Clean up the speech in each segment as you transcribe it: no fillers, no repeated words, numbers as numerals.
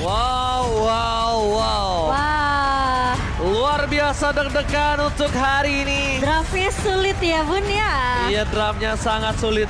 Wow. Wah, Luar biasa deg-degan untuk hari ini. draftnya sulit ya Bun ya. Iya, draftnya sangat sulit.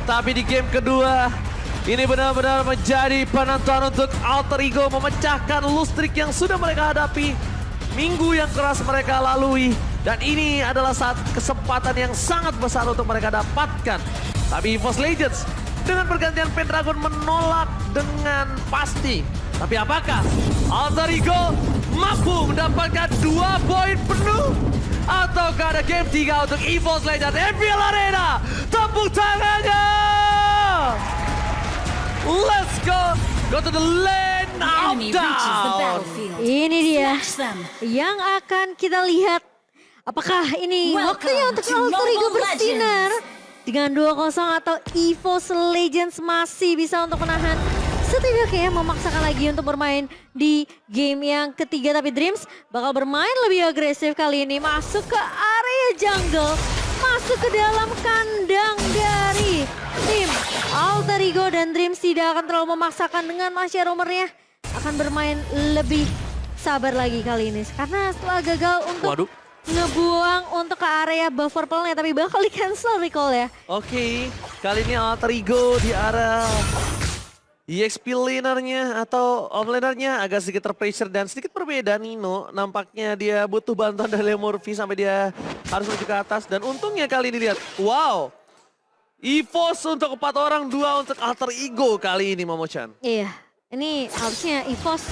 Tapi di game kedua, ini benar-benar menjadi penentuan untuk Alter Ego memecahkan lustrik yang sudah mereka hadapi. Minggu yang keras mereka lalui. Dan ini adalah saat kesempatan yang sangat besar untuk mereka dapatkan. Tapi EVOS Legends dengan pergantian Pendragon menolak dengan pasti. Tapi apakah Alter Ego mampu mendapatkan 2 poin penuh? Ataukah ada game 3 untuk EVOS Legends MPL Arena? Tepuk tangannya! Let's go to the lane of Enemy reaches the down. battlefield. Ini dia Smash them. yang akan kita lihat. Apakah ini Welcome waktunya untuk to Alter Ego Mobile bersinar? Dengan 2-0 atau EVOS Legends masih bisa untuk menahan. Setidaknya memaksakan lagi untuk bermain di game yang ketiga. Tapi Dreams bakal bermain lebih agresif kali ini. Masuk ke area jungle. Masuk ke dalam kandang dari tim Alter Ego. Dan Dreams tidak akan terlalu memaksakan dengan Masya Romernya. Akan bermain lebih sabar lagi kali ini. Karena setelah gagal untuk Waduh. ngebuang untuk ke area buff purple-nya. Tapi bakal di cancel recall ya. Oke, kali ini Alter Ego di arah EXP lanernya atau off lanernya agak sedikit terpressure dan sedikit berbeda. Nino nampaknya dia butuh bantuan dari Lemurphy sampai dia harus menuju ke atas. Dan untungnya kali ini lihat, wow, EVOS untuk 4 orang, 2 untuk Alter Ego kali ini Momo-chan. Iya, ini harusnya EVOS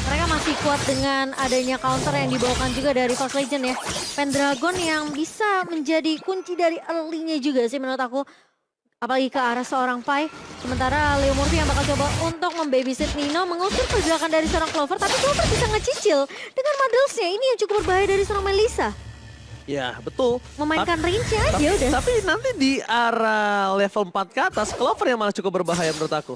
mereka masih kuat dengan adanya counter yang dibawakan juga dari EVOS Legend ya. Pendragon yang bisa menjadi kunci dari early-nya juga sih menurut aku. Apalagi ke arah seorang Pai. Sementara Leo Murphy yang bakal coba untuk membabysit Nino. Mengusir pergerakan dari seorang Clover. Tapi Clover bisa ngecicil dengan Muddles-nya. Ini yang cukup berbahaya dari seorang Melissa. Ya betul. Memainkan range-nya aja udah. Tapi nanti di arah level 4 ke atas, Clover yang malah cukup berbahaya menurut aku.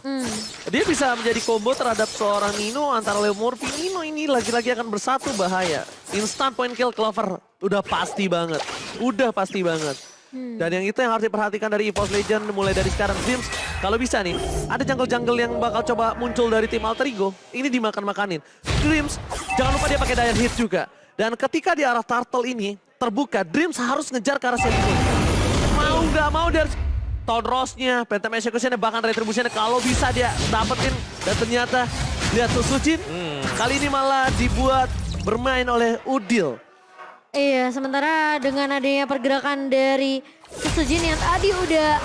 Dia bisa menjadi combo terhadap seorang Nino antara Leo Murphy. Nino ini lagi-lagi akan bersatu bahaya. Instant point kill Clover udah pasti banget. Udah pasti banget. Dan yang itu yang harus diperhatikan dari EVOS Legend mulai dari sekarang. Dreams, kalau bisa nih, ada jungle-jungle yang bakal coba muncul dari tim Alter Ego. Ini dimakan-makanin. Dreams, jangan lupa dia pakai Dire Hit juga. Dan ketika di arah Turtle ini terbuka, Dreams harus ngejar ke arah Seliboy. Mau nggak mau dia harus Town Ross-nya, Phantom Execution-nya, bahkan Retribution-nya kalau bisa dia dapetin. Dan ternyata lihat Susujin, kali ini malah dibuat bermain oleh Udil. Iya, sementara dengan adanya pergerakan dari Susujin yang tadi udah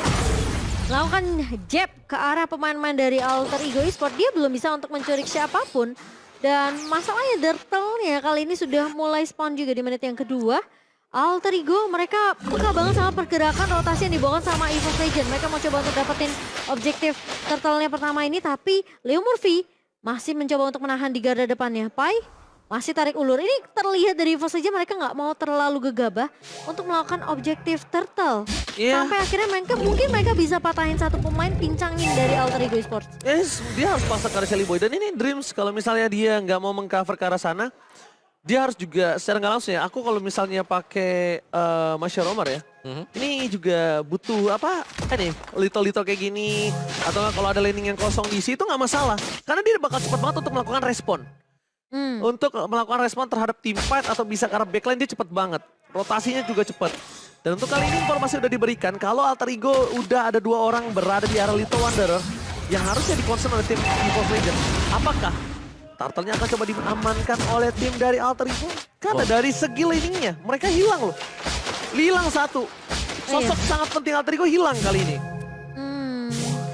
melakukan jab ke arah pemain-pemain dari Alter Ego Esports, dia belum bisa untuk mencuri siapapun. Dan masalahnya Turtle-nya kali ini sudah mulai spawn juga di menit yang kedua. Alter Ego mereka peka banget sama pergerakan rotasi yang dibawakan sama EVOS Legend. Mereka mau coba untuk dapetin objektif Turtle-nya pertama ini, tapi Leo Murphy masih mencoba untuk menahan di garda depannya. Pai masih tarik ulur. Ini terlihat dari EVOS Legend mereka nggak mau terlalu gegabah untuk melakukan objektif Turtle. Iya. Sampai akhirnya mungkin mereka bisa patahin satu pemain, pincangin dari Alter Ego Esports. Yes, dia harus pasang ke arah Shelly Boy. Dan ini Dreams kalau misalnya dia nggak mau mengcover ke arah sana, dia harus juga secara nggak langsung ya. Aku kalau misalnya pakai Masya Romer ya, ini juga butuh apa? Nih, little kayak gini. Atau nggak kalau ada laning yang kosong di situ nggak masalah. Karena dia bakal cepat banget untuk melakukan respon. Untuk melakukan respon terhadap team fight atau bisa ke arah backline dia cepat banget. Rotasinya juga cepat. Dan untuk kali ini informasi udah diberikan kalau Alter Ego udah ada 2 orang berada di area Little Wanderer yang harusnya di-concern oleh tim EVOS Legends. Apakah Turtle-nya akan coba diamankan oleh tim dari Alter Ego? Karena dari segi laningnya mereka hilang loh. Hilang satu. Sosok sangat penting Alter Ego hilang kali ini.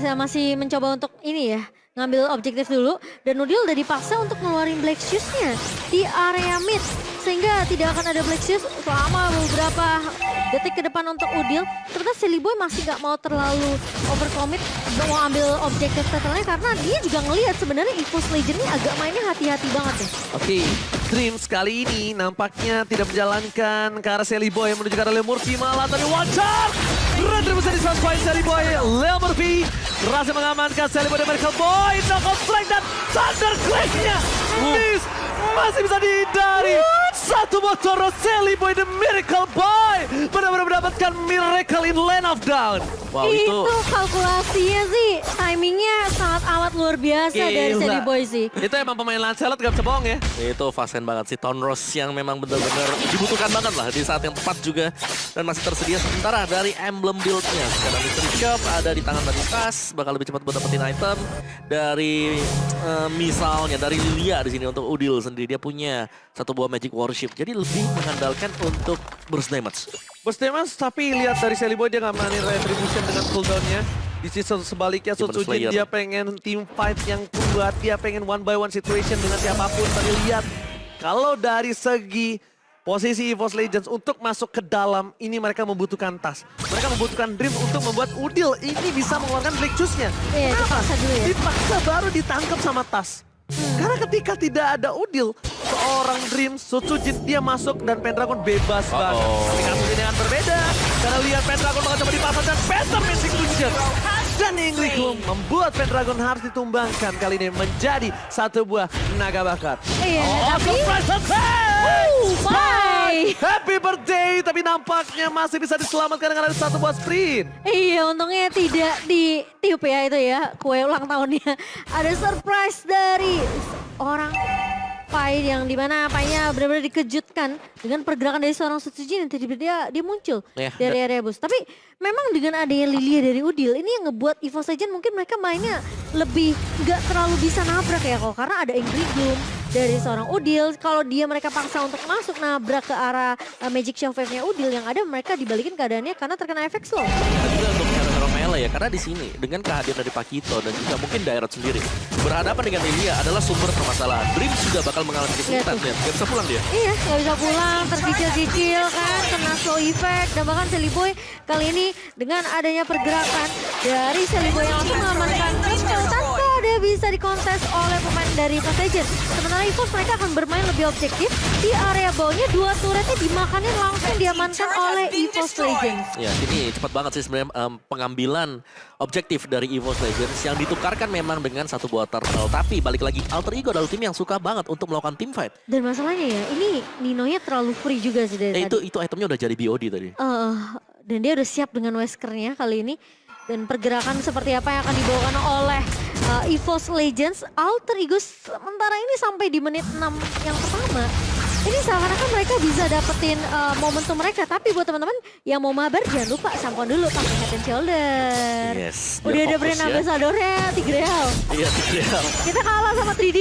Saya masih mencoba untuk ini ya, ngambil objektif dulu. Dan Udil udah dipaksa untuk ngeluarin Black Shoes-nya di area mid. Sehingga tidak akan ada Black Shoes selama beberapa detik ke depan untuk Udil. Ternyata Seliboy masih gak mau terlalu overcommit mau ambil objektif turtle-nya. Karena dia juga ngelihat sebenarnya EVOS Legend ini agak mainnya hati-hati banget ya. Oke, Dreams kali ini nampaknya tidak menjalankan ke arah Shelly Boy menuju ke arah Leo Murphy malah tapi wajar. Retribusi di sound point Shelly Boy, Leo Murphy berhasil mengamankan Shelly Boy dan Miracle Boy. Knockout strike dan Thunder Clash-nya miss, masih bisa dihindari. satu motor Roseli Boy the Miracle Boy benar-benar mendapatkan Miracle in Lane of Down. Wow, Itu kalkulasinya sih, timingnya sangat amat luar biasa dari Gila. Sally Boy sih. Itu emang pemain Lancelot gak bisa bohong ya. Itu Fasen banget sih, Tonros yang memang benar-benar dibutuhkan banget lah di saat yang tepat juga. Dan masih tersedia sementara dari emblem build-nya. Sekarang Mystery Shop ada di tangan dari Tas, bakal lebih cepat buat dapetin item. Dari misalnya dari Lilia di sini untuk Udil sendiri, dia punya satu buah Magic Warship. Jadi lebih mengandalkan untuk burst damage. Bos Demas, tapi lihat dari Sally Boy dia nggak mainin Retribution dengan cooldownnya. Di sisi sebaliknya Demon Sutsujin Slayer. dia pengen team fight yang kuat, dia pengen one by one situation dengan siapapun. Tadi lihat, kalau dari segi posisi EVOS Legends untuk masuk ke dalam, ini mereka membutuhkan Tas. Mereka membutuhkan Dream untuk membuat Udil ini bisa mengeluarkan Black Juice-nya. Iya, dipaksa dulu ya. Dipaksa baru ditangkap sama Tas. Karena ketika tidak ada Udil, seorang Dream, Sutsujin dia masuk dan Pendragon bebas banget. Tapi kasus ini akan berbeda. Karena lihat Pendragon bakal coba dipasang dan Phantom Execution. Dan Ingrikum membuat Pendragon harus ditumbangkan kali ini menjadi satu buah naga bakat. Iya, tapi... surprise attack! Bye! Happy birthday, tapi nampaknya masih bisa diselamatkan dengan ada satu buah sprint. Iya, untungnya tidak ditiup ya itu ya, kue ulang tahunnya. Ada surprise dari orang Pai yang dimana Painya benar-benar dikejutkan dengan pergerakan dari seorang Sutsujin yang tiba-tiba dia muncul Ya, dari area bus. Tapi memang dengan adanya Lilia dari Udil, ini yang ngebuat EVOS Legends mungkin mereka mainnya lebih nggak terlalu bisa nabrak ya kok. Karena ada Angry Gloom dari seorang Udil. Kalau dia mereka paksa untuk masuk nabrak ke arah Magic Shockwave-nya Udil, yang ada mereka dibalikin keadaannya karena terkena efek slow. Dan juga untuk hero-hero melee ya, karena di sini dengan kehadiran dari Pakito dan juga mungkin Dairot sendiri berhadapan dengan Lilia adalah sumber permasalahan. Dream sudah bakal mengalami kesulitan, Lihat tuh. lihat nggak bisa pulang dia. Iya, nggak bisa pulang, tercicil-cicil kan, kena slow effect. Dan bahkan Sally Boy kali ini dengan adanya pergerakan dari Sally Boy yang langsung mengamankan Crystal tanpa dia bisa dikontes oleh pemain dari EVOS Legends. Sementara EVOS mereka akan bermain lebih objektif. Di area bawahnya dua turretnya dimakanin langsung diamankan oleh EVOS Legends. Ya, ini cepat banget sih sebenarnya pengambilan objektif dari EVOS Legends yang ditukarkan memang dengan satu buah turtle. Tapi balik lagi, Alter Ego adalah tim yang suka banget untuk melakukan team fight. Dan masalahnya ya, ini Ninonya terlalu free juga sih dari tadi. Itu itemnya udah jadi BOD tadi. Dan dia udah siap dengan Weskernya kali ini. Dan pergerakan seperti apa yang akan dibawakan oleh EVOS Legends. Alter Ego sementara ini sampai di menit 6 yang pertama. Ini seakan-akan mereka bisa dapetin momentum mereka. Tapi buat teman-teman yang mau mabar, jangan lupa sampoan dulu pakai head and shoulder. Yes, Udah biar ada fokus brand ya. ambassadornya Tigreal. Iya, Tigreal. Kita kalah sama 3D.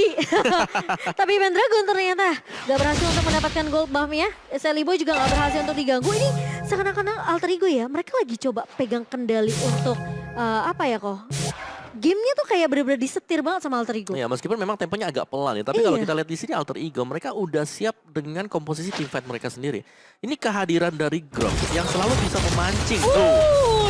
Tapi Pendragon ternyata gak berhasil untuk mendapatkan gold buff-nya. Sally Boy juga gak berhasil untuk diganggu. Ini seakan-akan Alter Ego ya, mereka lagi coba pegang kendali untuk apa ya kok. Gamenya tuh kayak bener-bener disetir banget sama Alter Ego. Ya, meskipun memang temponya agak pelan ya, tapi kalau Iya. kita lihat di sini Alter Ego, mereka udah siap dengan komposisi team fight mereka sendiri. Ini kehadiran dari Grok yang selalu bisa memancing.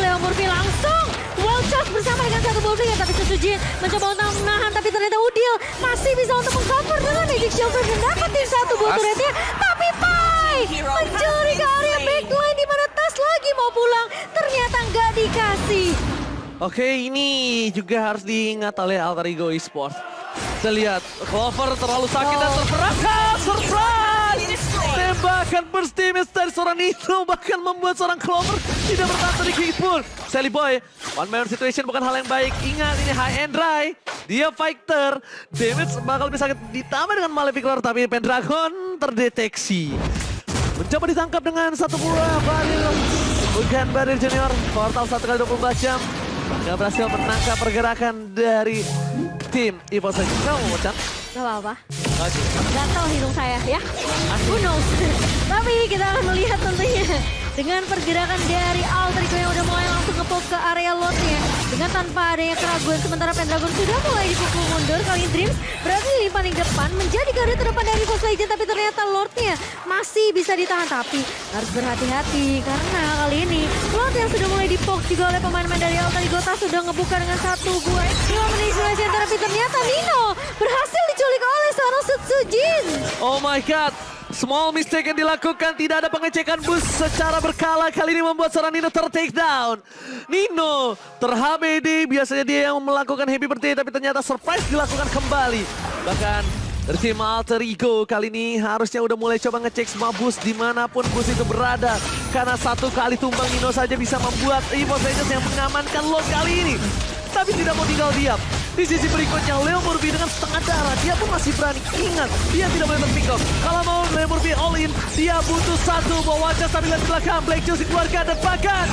Leon Murphy langsung Wild Charge bersama dengan satu bowling ya, tapi Sutsujin mencoba untuk menahan, tapi ternyata Udil masih bisa untuk mengcover dengan Magic Shoulder dan dapetin satu buah turretnya. Tapi Pai mencuri ke area backline di mana Tas lagi mau pulang, ternyata nggak dikasih. Oke, ini juga harus diingat oleh Alter Ego Esports. Kita lihat, Clover terlalu sakit dan terperangkap. Surprise! Tembakan burst damage dari seorang Nino bahkan membuat seorang Clover tidak bertahan sedikit pun. Sally Boy, one man situation bukan hal yang baik. Ingat, ini high and dry. Dia fighter. Damage bakal bisa ditambah dengan Malefic Lord, tapi Pendragon terdeteksi. Mencoba ditangkap dengan satu buah baril. Bukan baril junior. Portal 1 kali 24 jam. Gak berhasil menangkap pergerakan dari tim EVOS Legends. Kamu mau Chan? Gak apa-apa. Gatal hidung saya ya. Who knows. Tapi kita akan melihat tentunya dengan pergerakan dari Alter Ego yang udah mulai langsung nge-pop ke area lotnya. Dengan tanpa adanya keraguan, sementara Pendragon sudah mulai dipukul mundur. Kali ini Dreams berarti di paling depan menjadi garda terdepan dari EVOS Legends. Tapi ternyata Lordnya masih bisa ditahan. Tapi harus berhati-hati karena kali ini Lord yang sudah mulai dipok juga oleh pemain-pemain dari Alter Ego sudah ngebuka dengan satu buah eliminasi antara, tapi ternyata Nino berhasil diculik oleh seorang Sutsujin. Oh my god. Small mistake yang dilakukan, tidak ada pengecekan bus secara berkala. Kali ini membuat seorang Nino ter-take down. Nino ter-HBD, biasanya dia yang melakukan happy birthday, tapi ternyata surprise dilakukan kembali. Bahkan Dari tim Alter Ego kali ini harusnya udah mulai coba ngecek semua boost dimanapun boost itu berada. Karena satu kali tumbang Nino saja bisa membuat EVOS Legends yang mengamankan Lord kali ini. Tapi tidak mau tinggal diam. Di sisi berikutnya Leo Murphy dengan setengah darah, dia pun masih berani. Ingat, dia tidak boleh terpick up. Kalau mau Leo Murphy all in, dia butuh satu bawa wajah sambil di belakang. Black Juice dikeluarkan dan bahkan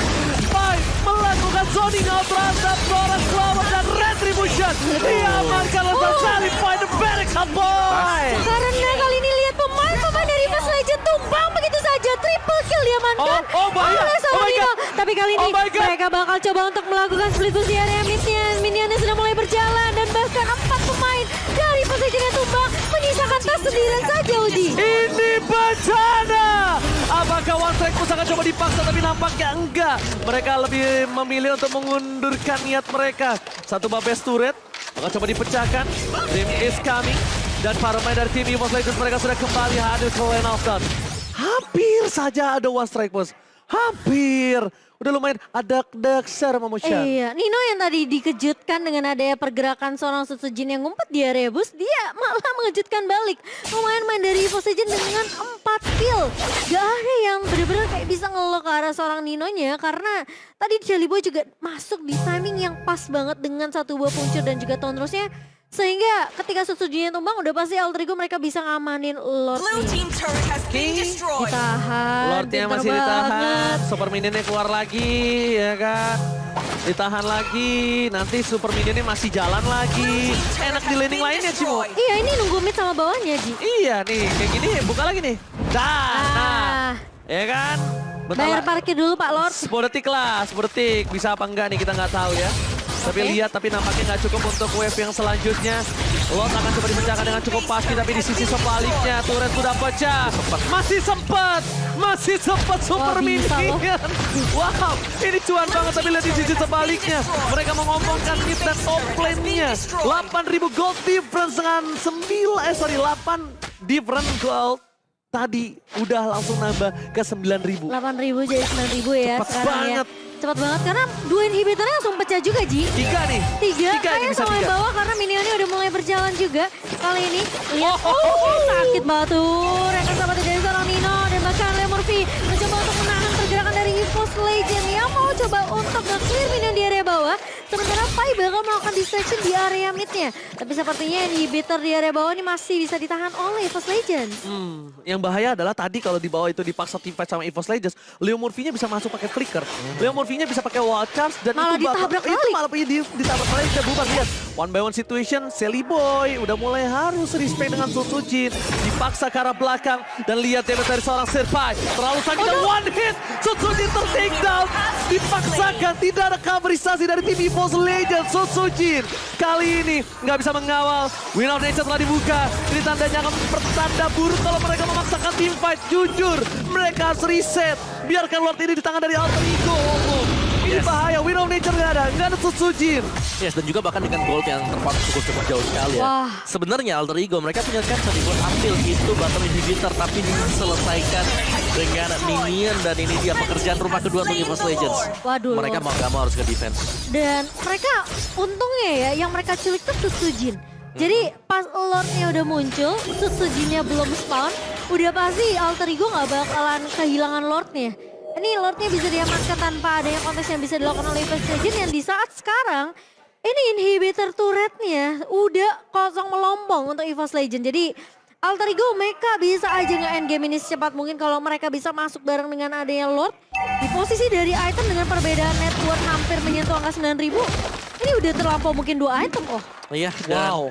Pai melakukan zoning out terhadap Florence Flower dan Retribution. Dia amankan Lord Salib Find the Barracks boy. Karena kali ini lihat pemain dari EVOS Legends tumbang begitu saja. Triple kill diamankan bahaya. oleh seorang Nino. Tapi kali ini my God. mereka bakal coba untuk melakukan split push di area midnya. Minionnya sudah mulai berjalan dan bahkan 4 pemain dari EVOS Legends yang tumbang menyisakan tas sendirian saja, Uji. Ini bencana. Apakah One Strike Push akan coba dipaksa tapi nampaknya enggak. Mereka lebih memilih untuk mengundurkan niat mereka. Satu Babes turret akan coba dipecahkan. Dream is coming. Dan para pemain dari tim EVOS Legends mereka sudah kembali hadir ke lane of dawn. Hampir saja ada One Strike Push. Hampir. Udah lumayan ada Daxer Mamushan. Iya, Nino yang tadi dikejutkan dengan adanya pergerakan seorang Sutsujin yang ngumpet di area bus, dia malah mengejutkan balik. Pemain-pemain dari EVOS Legends dengan 4 kill. Gak ada yang benar-benar kayak bisa ngelok ke arah seorang Ninonya karena tadi Jelly Boy juga masuk di timing yang pas banget dengan satu buah puncur dan juga Tonrosnya. Sehingga ketika Sutsujin tumbang udah pasti Alter Ego mereka bisa ngamanin Lord Blue nih. team turret has been destroyed. Ditahan, Lordnya pinter masih ditahan, banget. Super Minionnya keluar lagi, ya kan? Ditahan lagi, nanti Super Minionnya masih jalan lagi. Enak di laning lainnya, Cimo. Iya, ini nunggu mid sama bawahnya, Ji. Iya nih, kayak gini buka lagi nih. Nah, Ah, ya kan? Bentar bayar lah. parkir dulu Pak Lord. 10 detik lah, 10 detik. Bisa apa enggak nih, kita nggak tahu ya. Tapi Oke. lihat, tapi nampaknya nggak cukup untuk wave yang selanjutnya. Lord akan coba dipecahkan dengan cukup pasti, tapi di sisi sebaliknya turret sudah pecah. Masih sempat Super Wah, bisa loh. Minion. Wow, ini cuan banget, tapi lihat di sisi sebaliknya. Mereka mengompongkan mid dan top lane-nya. 8.000 gold difference dengan 8 different gold. Tadi udah langsung nambah ke 9.000. 8.000 jadi 9.000 ya Cepat sekarang banget. ya. Cepat banget karena 2 inhibitornya langsung pecah juga, Ji. 3 nih. 3 ini kayaknya bisa sama yang 3. bawah karena minionnya udah mulai berjalan juga. Kali ini lihat, Oh. sakit banget tuh. Rekan sahabat dari seorang Nino dan bahkan Leo Murphy mencoba untuk menahan pergerakan dari EVOS Legends yang mau coba untuk nge-clear minion di area bawah. Sementara Pai bakal melakukan distraction di area midnya. Tapi sepertinya inhibitor di area bawah ini masih bisa ditahan oleh EVOS Legends. Yang bahaya adalah tadi kalau di bawah itu dipaksa teamfight sama EVOS Legends, Leo Murphy-nya bisa masuk pakai flicker. Leo Murphy-nya bisa pakai wall charge dan Malah itu ditabrak itu balik. malah ditabrak balik bisa bubar. Lihat, one by one situation, Jelly Boy udah mulai harus respect dengan Sutsujin. Dipaksa ke arah belakang dan lihat damage dari seorang Serpai. Terlalu sakit dan one hit, Sutsujin ter-take down. Dipaksakan, tidak ada coverisasi dari tim EVOS Legends. Sutsujin kali ini nggak bisa mengawal. Win of Nature telah dibuka. Ini tandanya akan pertanda buruk kalau mereka memaksakan team fight. Jujur, mereka harus reset. Biarkan Lord ini di tangan dari Alter Ego. Ini bahaya, Win of Nature nggak ada Sutsujin. Yes, dan juga bahkan dengan gold yang terpaut cukup jauh sekali ya. Wah. Sebenarnya Alter Ego mereka punya chance nih buat ambil itu bottom inhibitor, tapi diselesaikan dengan minion dan ini dia pekerjaan rumah kedua untuk EVOS Legends. Waduh. Mereka mau gak mau harus ke defense. Dan mereka untungnya ya yang mereka culik tuh Sutsujin. Jadi pas Lordnya udah muncul, Sutsujinnya belum spawn, udah pasti Alter Ego gak bakalan kehilangan Lordnya. Ini Lordnya bisa diamankan tanpa adanya kontes yang bisa dilakukan oleh EVOS Legends yang di saat sekarang ini inhibitor turretnya udah kosong melompong untuk EVOS Legends. Jadi Alter Ego mereka bisa aja nge-end game ini secepat mungkin kalau mereka bisa masuk bareng dengan adanya Lord. Di posisi dari item dengan perbedaan net worth hampir menyentuh angka 9.000. Ini udah terlampau mungkin 2 item oh. Iya, dan Wow.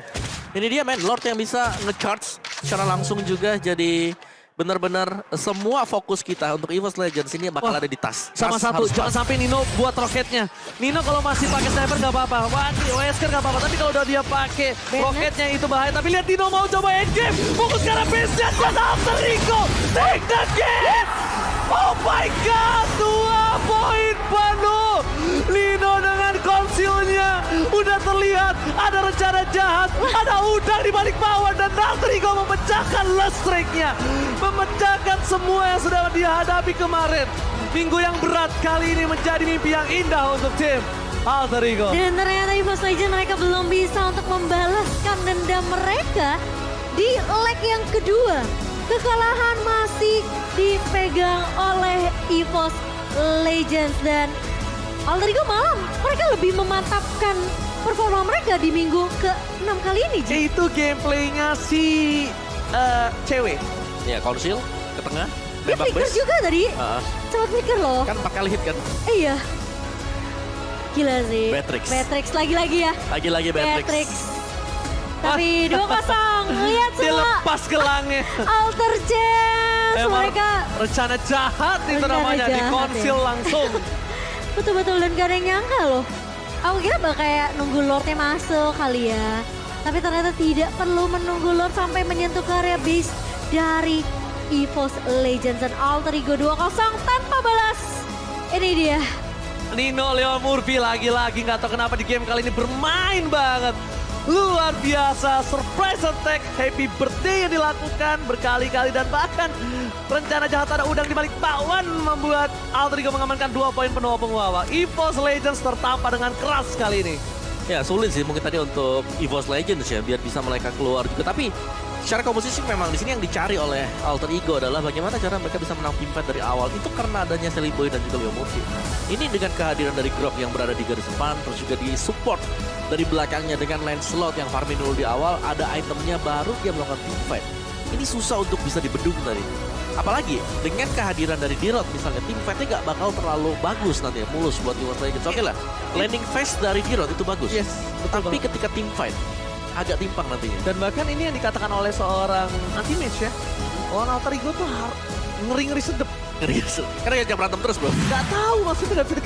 ini dia main Lord yang bisa nge-charge secara langsung juga, jadi benar-benar semua fokus kita untuk EVOS Legends ini bakal Wah, ada di tas. Sama Tas satu, harus jangan tas. sampai Nino buat roketnya. Nino kalau masih pakai sniper gak apa-apa, Wesker gak apa-apa. Tapi kalau udah dia pakai roketnya itu bahaya. Tapi lihat Nino mau coba endgame. Fokus ke arah base-nya dan Alter Ego. Take the game! Oh my God, 2 poin penuh. Nino dengan konsilnya udah terlihat ada rencana jahat, ada udang di balik bawah dan Alter Ego memecahkan last strike-nya. Memecahkan semua yang sudah dihadapi kemarin. Minggu yang berat kali ini menjadi mimpi yang indah untuk tim Alter Ego. Dan ternyata EVOS Legends mereka belum bisa untuk membalaskan dendam mereka di leg yang kedua, kekalahan masih dipegang oleh EVOS Legends dan Alter Ego malam mereka lebih memantapkan performa mereka di minggu ke-6 kali ini. Itu gameplaynya si cewek. Ya, Konsil ke tengah. Dia Nembak flicker base. juga tadi. Heeh. Cepat flicker loh. Kan 4 kali hit kan. Iya. Gila sih. Beatrix. Beatrix lagi-lagi ya. Lagi-lagi Beatrix. Beatrix. Tapi 2-0. Lihat Dia semua. lepas gelangnya. Alter Chance. Emang Mereka rencana jahat itu Rencana namanya, jahat, dikonsil ya. langsung. betul-betul dan gak ada yang nyangka loh. Aku kira bakal kayak nunggu Lordnya masuk kali ya. Tapi ternyata tidak perlu menunggu Lord sampai menyentuh ke area base dari EVOS Legends dan Alter Ego 2-0 tanpa balas. Ini dia. Nino Leon Murphy lagi-lagi nggak tahu kenapa di game kali ini bermain banget. Luar biasa, surprise attack, happy birthday yang dilakukan berkali-kali dan bahkan rencana jahat ada udang di balik bakwan membuat Alter Ego mengamankan 2 poin penuh penguawa. EVOS Legends tertampar dengan keras kali ini. Ya sulit sih mungkin tadi untuk EVOS Legends ya biar bisa mereka keluar juga. Tapi secara komposisi memang di sini yang dicari oleh Alter Ego adalah bagaimana cara mereka bisa menang team fight dari awal. Itu karena adanya Selly Boy dan juga Leo Murphy. Ini dengan kehadiran dari Grok yang berada di garis depan, terus juga di support dari belakangnya dengan Lancelot yang farming dulu di awal, ada itemnya baru dia melakukan team fight. Ini susah untuk bisa dibendung tadi. Apalagi dengan kehadiran dari Dirot misalnya, team fight-nya gak bakal terlalu bagus nanti ya, mulus buat EVOS Legends. Oke lah, landing phase dari Dirot itu bagus. Yes, betul Tapi banget. ketika team fight, agak timpang nantinya. Dan bahkan ini yang dikatakan oleh seorang anti-match ya. Lawan Alter Ego tuh ngeri-ngeri sedep. Karena ya jam berantem terus bro. Gak tahu maksudnya gak bisa